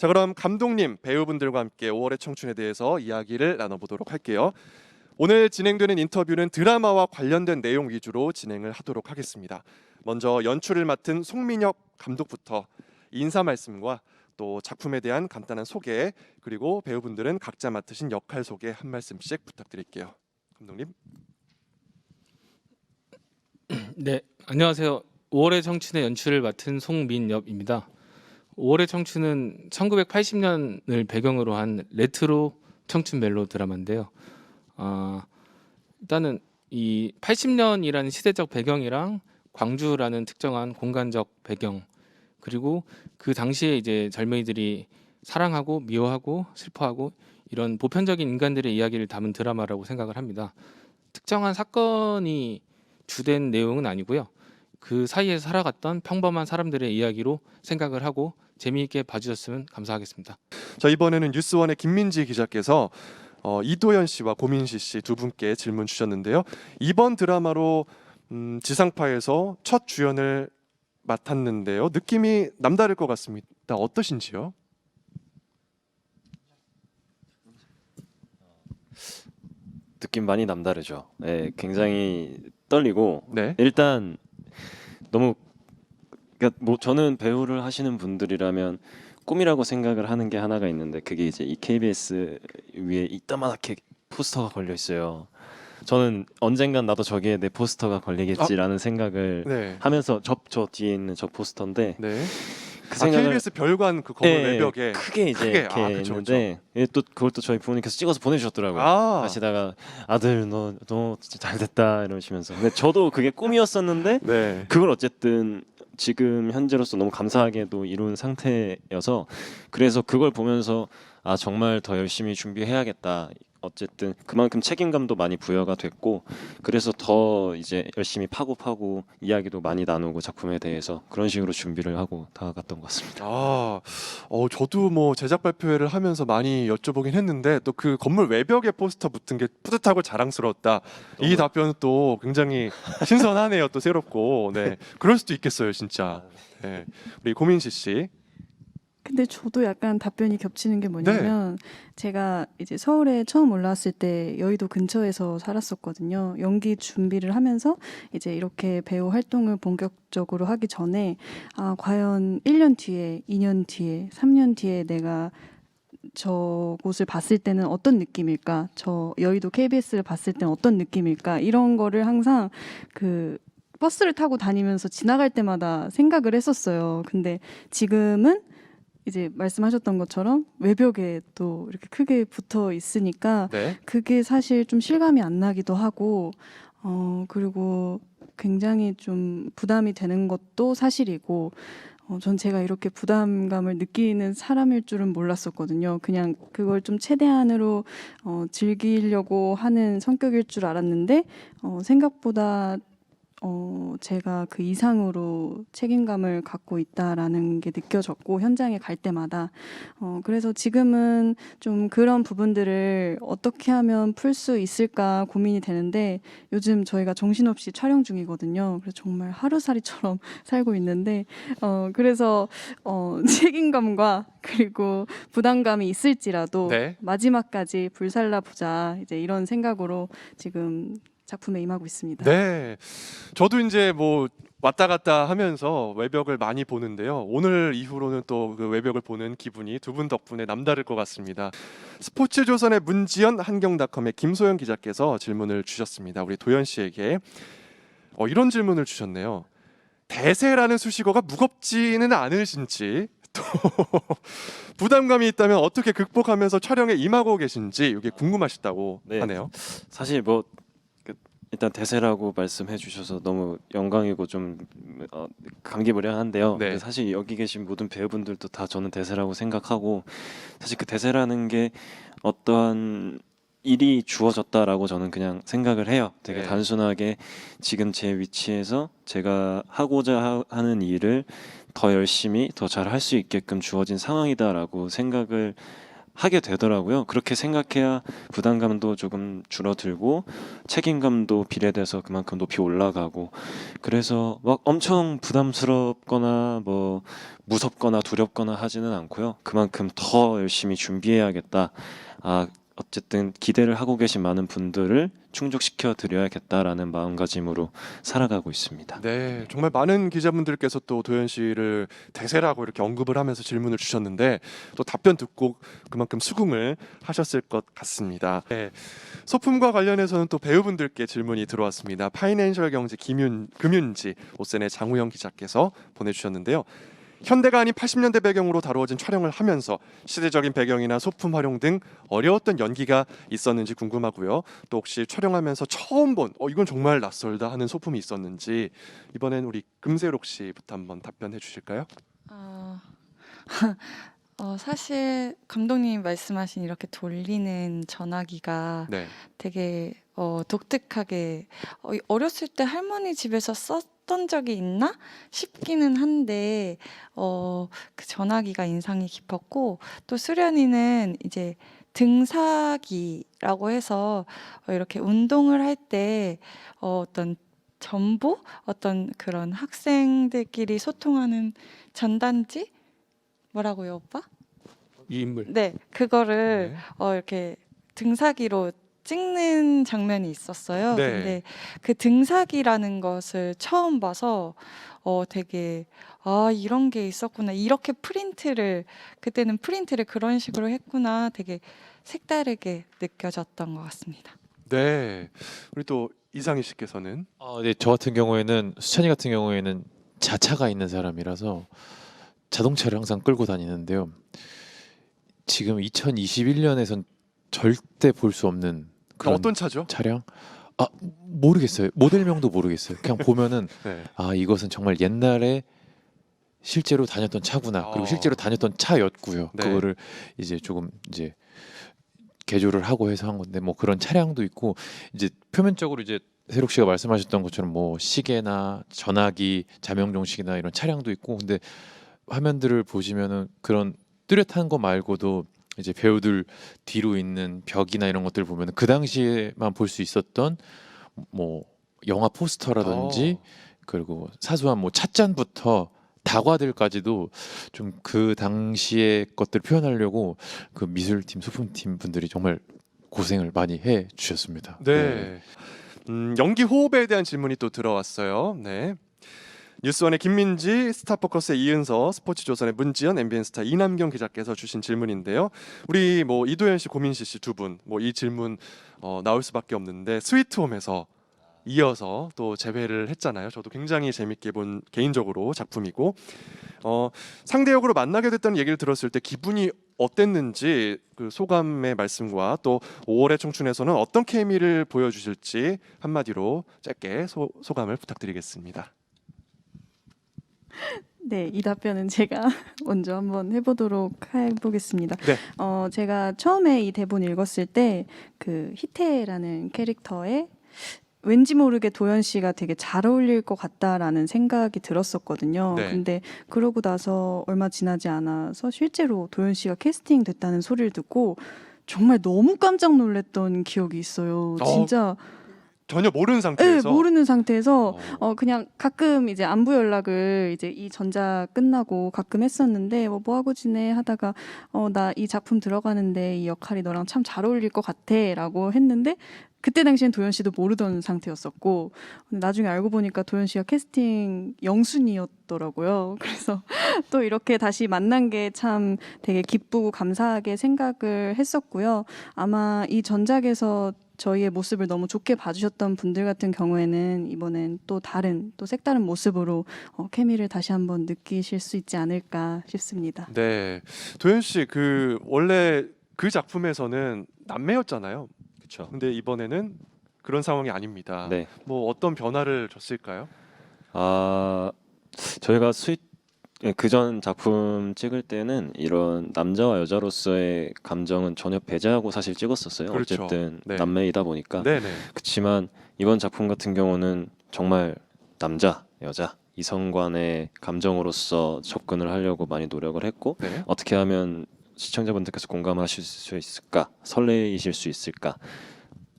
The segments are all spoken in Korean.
자, 그럼 감독님, 배우분들과 함께 5월의 청춘에 대해서 이야기를 나눠보도록 할게요. 오늘 진행되는 인터뷰는 드라마와 관련된 내용 위주로 진행을 하도록 하겠습니다. 먼저 연출을 맡은 송민혁 감독부터 인사 말씀과 또 작품에 대한 간단한 소개, 그리고 배우분들은 각자 맡으신 역할 소개 한 말씀씩 부탁드릴게요. 감독님. 네, 안녕하세요. 5월의 청춘의 연출을 맡은 송민엽입니다. 5월의 청춘은 1980년을 배경으로 한 레트로 청춘 멜로 드라마인데요. 일단은 이 80년이라는 시대적 배경이랑 광주라는 특정한 공간적 배경, 그리고 그 당시에 이제 젊은이들이 사랑하고 미워하고 슬퍼하고 이런 보편적인 인간들의 이야기를 담은 드라마라고 생각을 합니다. 특정한 사건이 주된 내용은 아니고요. 그 사이에 살아갔던 평범한 사람들의 이야기로 생각을 하고 재미있게 봐주셨으면 감사하겠습니다. 자, 이번에는 뉴스원의 김민지 기자께서 이도현 씨와 고민시 씨 두 분께 질문 주셨는데요. 이번 드라마로 지상파에서 첫 주연을 맡았는데요. 느낌이 남다를 것 같습니다. 어떠신지요? 느낌 많이 남다르죠. 네, 굉장히 떨리고 네. 일단 너무 그러니까 뭐 저는 배우를 하시는 분들이라면 꿈이라고 생각을 하는 게 하나가 있는데 그게 이제 이 KBS 위에 이따만하게 포스터가 걸려 있어요. 저는 언젠간 나도 저기에 내 포스터가 걸리겠지라는 생각을 네. 하면서 저 뒤에 있는 저 포스터인데 네. 그 생각을 KBS 별관 그 건물 외벽에 크게 이제 크게, 이렇게 그쵸, 있는데 예, 또 그걸 또 저희 부모님께서 찍어서 보내주셨더라고요. 하시다가 아들 너 진짜 잘됐다 이러시면서 근데 저도 그게 꿈이었었는데 네. 그걸 어쨌든 지금 현재로서 너무 감사하게도 이룬 상태여서 그래서 그걸 보면서 아 정말 더 열심히 준비해야겠다. 어쨌든 그만큼 책임감도 많이 부여가 됐고 그래서 더 이제 열심히 파고 이야기도 많이 나누고 작품에 대해서 그런 식으로 준비를 하고 다가갔던 것 같습니다. 저도 뭐 제작 발표회를 하면서 많이 여쭤보긴 했는데 또 그 건물 외벽에 포스터 붙은 게 뿌듯하고 자랑스러웠다. 이 답변은 또 굉장히 신선하네요. 또 새롭고. 네. 그럴 수도 있겠어요, 진짜. 네. 우리 고민시 씨. 근데 저도 약간 답변이 겹치는 게 뭐냐면 제가 이제 서울에 처음 올라왔을 때 여의도 근처에서 살았었거든요. 연기 준비를 하면서 이제 이렇게 배우 활동을 본격적으로 하기 전에 과연 1년 뒤에, 2년 뒤에, 3년 뒤에 내가 저곳을 봤을 때는 어떤 느낌일까? 저 여의도 KBS를 봤을 때는 어떤 느낌일까? 이런 거를 항상 그 버스를 타고 다니면서 지나갈 때마다 생각을 했었어요. 근데 지금은 이제 말씀하셨던 것처럼 외벽에 또 이렇게 크게 붙어 있으니까 네. 그게 사실 좀 실감이 안 나기도 하고 그리고 굉장히 좀 부담이 되는 것도 사실이고 전 제가 이렇게 부담감을 느끼는 사람일 줄은 몰랐었거든요. 그냥 그걸 좀 최대한으로 즐기려고 하는 성격일 줄 알았는데 생각보다 제가 그 이상으로 책임감을 갖고 있다라는 게 느껴졌고 현장에 갈 때마다 그래서 지금은 좀 그런 부분들을 어떻게 하면 풀 수 있을까 고민이 되는데 요즘 저희가 정신없이 촬영 중이거든요. 그래서 정말 하루살이처럼 살고 있는데 그래서 책임감과 그리고 부담감이 있을지라도 네. 마지막까지 불살라 보자 이제 이런 생각으로 지금 작품에 임하고 있습니다. 네. 저도 이제 뭐 왔다 갔다 하면서 외벽을 많이 보는데요. 오늘 이후로는 또 그 외벽을 보는 기분이 두 분 덕분에 남다를 것 같습니다. 스포츠조선의 문지연, 한경닷컴의 김소영 기자께서 질문을 주셨습니다. 우리 도연 씨에게 이런 질문을 주셨네요. 대세라는 수식어가 무겁지는 않으신지 또 부담감이 있다면 어떻게 극복하면서 촬영에 임하고 계신지 이게 궁금하시다고 네. 하네요. 사실 뭐 일단 대세라고 말씀해 주셔서 너무 영광이고 좀 감개무량한데요. 네. 근데 사실 여기 계신 모든 배우분들도 다 저는 대세라고 생각하고 사실 그 대세라는 게 어떠한 일이 주어졌다라고 저는 그냥 생각을 해요. 되게 네. 단순하게 지금 제 위치에서 제가 하고자 하는 일을 더 열심히 더 잘 할 수 있게끔 주어진 상황이다라고 생각을 하게 되더라고요. 그렇게 생각해야 부담감도 조금 줄어들고 책임감도 비례돼서 그만큼 높이 올라가고, 그래서 막 엄청 부담스럽거나 뭐 무섭거나 두렵거나 하지는 않고요. 그만큼 더 열심히 준비해야겠다. 어쨌든 기대를 하고 계신 많은 분들을 충족시켜 드려야겠다라는 마음가짐으로 살아가고 있습니다. 네, 정말 많은 기자분들께서 또 도현 씨를 대세라고 이렇게 언급을 하면서 질문을 주셨는데 또 답변 듣고 그만큼 수긍을 하셨을 것 같습니다. 네, 소품과 관련해서는 또 배우분들께 질문이 들어왔습니다. 파이낸셜 경제 금윤지 오센의 장우영 기자께서 보내주셨는데요. 현대가 아닌 80년대 배경으로 다루어진 촬영을 하면서 시대적인 배경이나 소품 활용 등 어려웠던 연기가 있었는지 궁금하고요. 또 혹시 촬영하면서 처음 본 이건 정말 낯설다 하는 소품이 있었는지 이번엔 우리 금세록 씨부터 한번 답변해 주실까요? 아, 사실 감독님이 말씀하신 이렇게 돌리는 전화기가 네. 되게 독특하게 어렸을 때 할머니 집에서 썼던 적이 있나 싶기는 한데 그 전화기가 인상이 깊었고, 또 수련이는 이제 등사기라고 해서 이렇게 운동을 할 때 어떤 전보, 어떤 그런 학생들끼리 소통하는 전단지, 뭐라고요, 오빠? 이 인물. 네, 그거를 네. 이렇게 등사기로 찍는 장면이 있었어요. 네. 근데 그 등사기라는 것을 처음 봐서 되게 이런 게 있었구나. 이렇게 그때는 프린트를 그런 식으로 했구나. 되게 색다르게 느껴졌던 것 같습니다. 네. 우리 또 이상희 씨께서는 네, 저 같은 경우에는 수찬이 같은 경우에는 자차가 있는 사람이라서 자동차를 항상 끌고 다니는데요. 지금 2021년에선 절대 볼 수 없는 그런 어떤 차죠? 차량? 모르겠어요. 모델명도 모르겠어요. 그냥 보면은 네. 이것은 정말 옛날에 실제로 다녔던 차구나. 그리고 실제로 다녔던 차였고요. 네. 그거를 이제 조금 이제 개조를 하고 해서 한 건데, 뭐 그런 차량도 있고, 이제 표면적으로 이제 세록 씨가 말씀하셨던 것처럼 뭐 시계나 전화기, 자명종식이나 이런 차량도 있고, 근데 화면들을 보시면은 그런 뚜렷한 거 말고도 이제 배우들 뒤로 있는 벽이나 이런 것들 보면은 그 당시에만 볼 수 있었던 뭐 영화 포스터라든지 그리고 사소한 뭐 찻잔부터 다과들까지도 좀 그 당시의 것들을 표현하려고 그 미술팀, 소품팀 분들이 정말 고생을 많이 해 주셨습니다. 네. 연기 호흡에 대한 질문이 또 들어왔어요. 네. 뉴스원의 김민지, 스타포커스의 이은서, 스포츠조선의 문지연, MBN 스타 이남경 기자께서 주신 질문인데요. 우리 뭐 이도현 씨, 고민시 씨 두 분 뭐 이 질문 나올 수밖에 없는데 스위트홈에서 이어서 또 재회를 했잖아요. 저도 굉장히 재밌게 본 개인적으로 작품이고 상대 역으로 만나게 됐다는 얘기를 들었을 때 기분이 어땠는지 그 소감의 말씀과 또 5월의 청춘에서는 어떤 케미를 보여주실지 한마디로 짧게 소감을 부탁드리겠습니다. 네, 이 답변은 제가 먼저 한번 해보겠습니다. 네. 제가 처음에 이 대본 읽었을 때 그 희태라는 캐릭터에 왠지 모르게 도연 씨가 되게 잘 어울릴 것 같다라는 생각이 들었었거든요. 네. 근데 그러고 나서 얼마 지나지 않아서 실제로 도연 씨가 캐스팅 됐다는 소리를 듣고 정말 너무 깜짝 놀랐던 기억이 있어요. 진짜 전혀 모르는 상태에서 네, 모르는 상태에서 그냥 가끔 이제 안부 연락을 이제 이 전작 끝나고 가끔 했었는데 뭐 하고 지내 하다가 나 이 작품 들어가는데 이 역할이 너랑 참 잘 어울릴 것 같아라고 했는데 그때 당시엔 도연 씨도 모르던 상태였었고 근데 나중에 알고 보니까 도연 씨가 캐스팅 영순이었더라고요. 그래서 또 이렇게 다시 만난 게 참 되게 기쁘고 감사하게 생각을 했었고요. 아마 이 전작에서 저희의 모습을 너무 좋게 봐주셨던 분들 같은 경우에는 이번엔 또 색다른 모습으로 케미를 다시 한번 느끼실 수 있지 않을까 싶습니다. 네. 도현 씨 그 원래 그 작품에서는 남매였잖아요. 그렇죠. 근데 이번에는 그런 상황이 아닙니다. 네. 뭐 어떤 변화를 줬을까요? 저희가 그전 작품 찍을 때는 이런 남자와 여자로서의 감정은 전혀 배제하고 사실 찍었었어요. 그렇죠. 어쨌든 네. 남매이다 보니까. 네네. 그렇지만 이번 작품 같은 경우는 정말 남자, 여자, 이성 간의 감정으로서 접근을 하려고 많이 노력을 했고 네. 어떻게 하면 시청자분들께서 공감하실 수 있을까, 설레이실 수 있을까,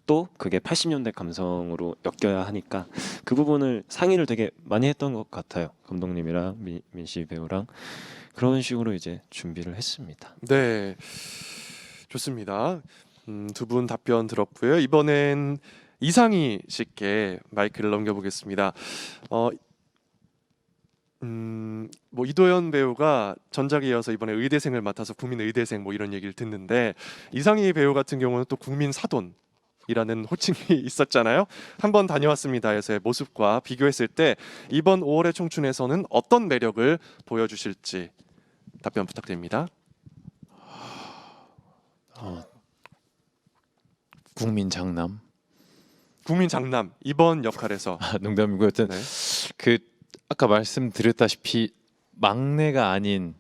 또 그게 80년대 감성으로 엮여야 하니까 그 부분을 상의를 되게 많이 했던 것 같아요. 감독님이랑 민씨 배우랑 그런 식으로 이제 준비를 했습니다. 네, 좋습니다. 두 분 답변 들었고요. 이번엔 이상희 씨께 마이크를 넘겨보겠습니다. 뭐 이도현 배우가 전작에 이어서 이번에 의대생을 맡아서 국민 의대생 뭐 이런 얘기를 듣는데 이상희 배우 같은 경우는 또 국민 사돈이라는 호칭이 있었잖아요. 한번 다녀왔습니다에서의 모습과 비교했을 때 이번 5월의 청춘에서는 어떤 매력을 보여주실지 답변 부탁드립니다. 국민 장남. 국민 장남 이번 역할에서 농담이고 여튼 네. 그 아까 말씀드렸다시피 막내가 아닌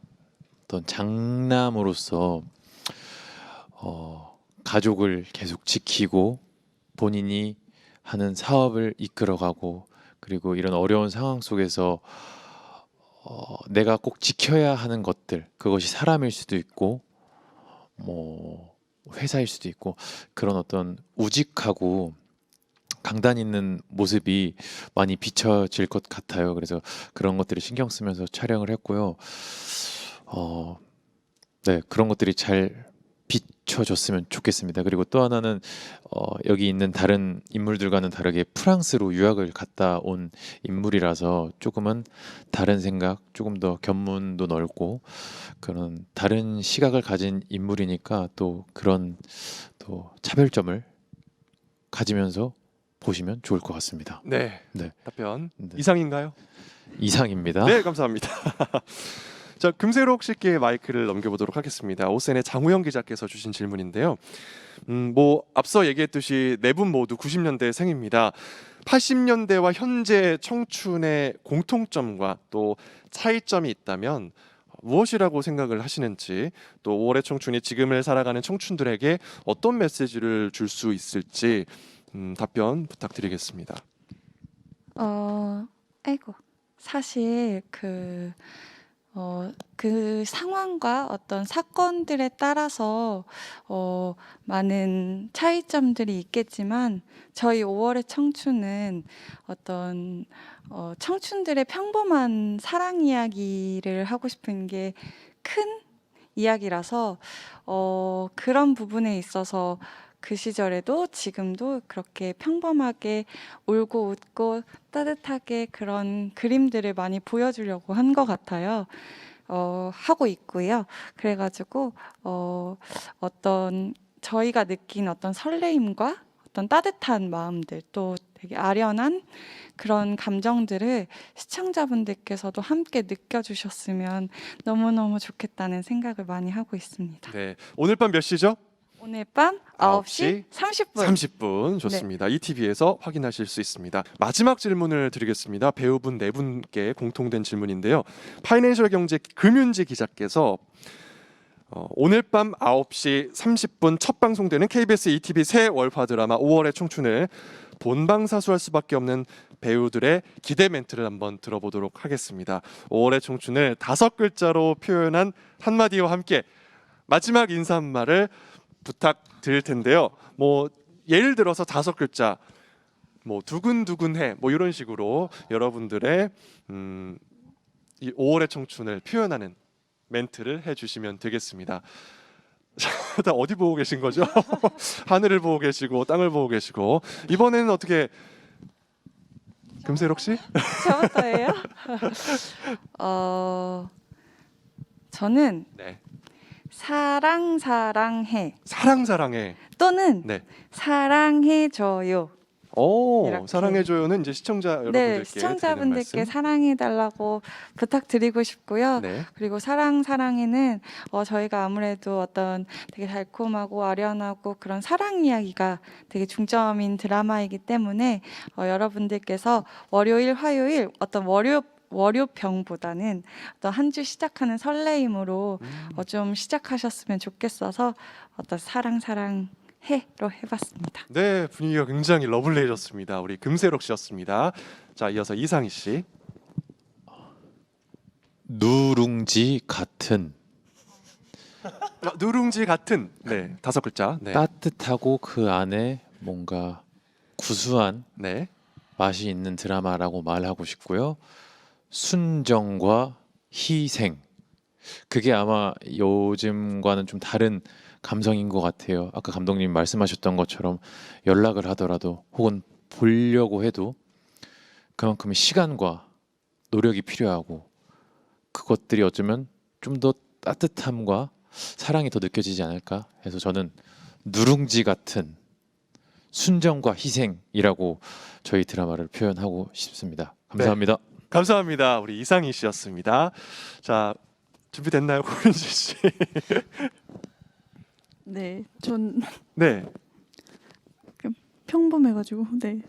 어떤 장남으로서 가족을 계속 지키고 본인이 하는 사업을 이끌어가고 그리고 이런 어려운 상황 속에서 내가 꼭 지켜야 하는 것들 그것이 사람일 수도 있고 뭐 회사일 수도 있고 그런 어떤 우직하고 강단 있는 모습이 많이 비춰질 것 같아요. 그래서 그런 것들을 신경 쓰면서 촬영을 했고요. 네, 그런 것들이 잘 비춰졌으면 좋겠습니다. 그리고 또 하나는 여기 있는 다른 인물들과는 다르게 프랑스로 유학을 갔다 온 인물이라서 조금은 다른 생각, 조금 더 견문도 넓고 그런 다른 시각을 가진 인물이니까 또 그런 또 차별점을 가지면서 보시면 좋을 것 같습니다. 네, 네. 답변 네. 이상인가요? 이상입니다. 네, 감사합니다. 자, 금세록 씨께 마이크를 넘겨보도록 하겠습니다. 오센의 장우영 기자께서 주신 질문인데요. 뭐 앞서 얘기했듯이 네 분 모두 90년대 생입니다. 80년대와 현재 청춘의 공통점과 또 차이점이 있다면 무엇이라고 생각을 하시는지, 또 5월의 청춘이 지금을 살아가는 청춘들에게 어떤 메시지를 줄 수 있을지 답변 부탁드리겠습니다. 아이고 사실 그 상황과 어떤 사건들에 따라서 많은 차이점들이 있겠지만 저희 5월의 청춘은 어떤 청춘들의 평범한 사랑 이야기를 하고 싶은 게 큰 이야기라서 그런 부분에 있어서 그 시절에도 지금도 그렇게 평범하게 울고 웃고 따뜻하게 그런 그림들을 많이 보여주려고 한 것 같아요. 하고 있고요. 그래가지고 어떤 저희가 느낀 어떤 설레임과 어떤 따뜻한 마음들 또 되게 아련한 그런 감정들을 시청자분들께서도 함께 느껴주셨으면 너무너무 좋겠다는 생각을 많이 하고 있습니다. 네, 오늘 밤 몇 시죠? 오늘 밤 9시 30분. 30분 좋습니다. ETV에서 확인하실 수 있습니다. 마지막 질문을 드리겠습니다. 배우분 네 분께 공통된 질문인데요. 파이낸셜 경제 금윤지 기자께서 오늘 밤 9시 30분 첫 방송되는 KBS ETV 새 월화 드라마 5월의 청춘을 본방사수할 수밖에 없는 배우들의 기대 멘트를 한번 들어보도록 하겠습니다. 5월의 청춘을 5글자로 표현한 한마디와 함께 마지막 인사 한 말을 부탁드릴 텐데요. 뭐 예를 들어서 5글자, 뭐 두근두근해, 뭐 이런 식으로 여러분들의 이 5월의 청춘을 표현하는 멘트를 해주시면 되겠습니다. 다 어디 보고 계신 거죠? 하늘을 보고 계시고 땅을 보고 계시고 이번에는 어떻게 금세록 씨? 저부터예요? 저는 네. 사랑해 사랑해. 또는 네. 사랑해줘요. 오, 이렇게. 사랑해줘요는 이제 시청자 여러분들께 네, 시청자분들께 드리는 말씀. 사랑해달라고 부탁드리고 싶고요. 네. 그리고 사랑해는 저희가 아무래도 어떤 되게 달콤하고 아련하고 그런 사랑 이야기가 되게 중점인 드라마이기 때문에 여러분들께서 월요일, 화요일 어떤 월요병보다는 어떤 한 주 시작하는 설레임으로 좀 시작하셨으면 좋겠어서 어떤 사랑해로 해봤습니다. 네, 분위기가 굉장히 러블리해졌습니다. 우리 금세록 씨였습니다. 자, 이어서 이상희 씨. 누룽지 같은 누룽지 같은 네 5글자. 네. 따뜻하고 그 안에 뭔가 구수한 네. 맛이 있는 드라마라고 말하고 싶고요. 순정과 희생. 그게 아마 요즘과는 좀 다른 감성인 것 같아요. 아까 감독님 말씀하셨던 것처럼 연락을 하더라도 혹은 보려고 해도 그만큼의 시간과 노력이 필요하고 그것들이 어쩌면 좀 더 따뜻함과 사랑이 더 느껴지지 않을까 해서 저는 누룽지 같은 순정과 희생이라고 저희 드라마를 표현하고 싶습니다. 감사합니다. 감사합니다. 우리 이상희 씨였습니다. 자, 준비됐나요, 고민지 씨? 네, 전 네. 평범해가지고 네,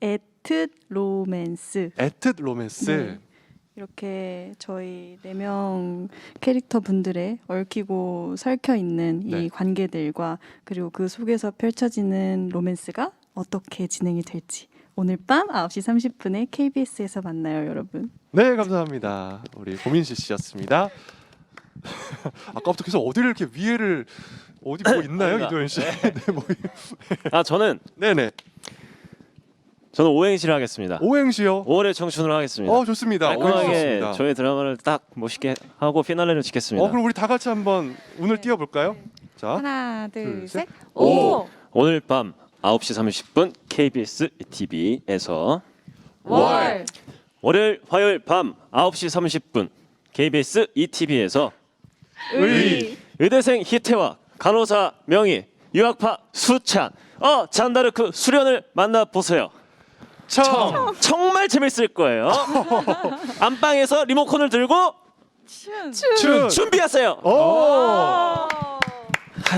애특 로맨스. 애특 로맨스. 네. 이렇게 저희 4명 캐릭터 분들의 얽히고 설켜 있는 이 네. 관계들과 그리고 그 속에서 펼쳐지는 로맨스가 어떻게 진행이 될지 오늘 밤 9시 30분에 KBS에서 만나요, 여러분. 네, 감사합니다. 우리 고민지 씨였습니다. 아까부터 계속 어디를 이렇게 위에를 어디 뭐 있나요, 아닙니다. 이도현 씨? 네, 뭐. 저는 네네. 오행시를 하겠습니다. 오행시요. 5월의 청춘을 하겠습니다. 좋습니다. 오행시 깔끔하게 좋습니다. 저희 드라마를 딱 멋있게 하고 피날레를 짓겠습니다. 그럼 우리 다 같이 한번 운을 띄워볼까요? 자, 하나, 둘, 둘, 셋. 셋. 오. 오늘 밤 9시 30분 KBS TV에서 월. 월요일 화요일 밤 9시 30분 KBS ETV에서 의대생 희태와 간호사 명희 유학파 수찬 잔다르크 수련을 만나보세요. 정말 재밌을 거예요. 안방에서 리모컨을 들고 춘. 준비하세요. 오.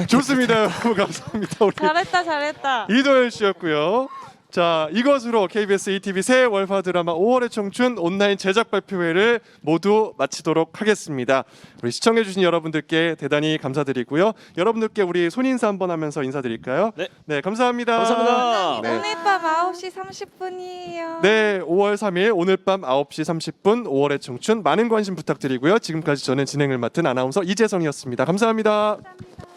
좋습니다, 여러분. 감사합니다. 우리 잘했다. 이도현 씨였고요. 자, 이것으로 KBS ETV 새 월화 드라마 5월의 청춘 온라인 제작 발표회를 모두 마치도록 하겠습니다. 우리 시청해주신 여러분들께 대단히 감사드리고요. 여러분들께 우리 손인사 한번 하면서 인사드릴까요? 네. 감사합니다. 감사합니다. 네. 오늘 밤 9시 30분이에요. 네, 5월 3일 오늘 밤 9시 30분 5월의 청춘 많은 관심 부탁드리고요. 지금까지 저는 진행을 맡은 아나운서 이재성이었습니다. 감사합니다. 감사합니다.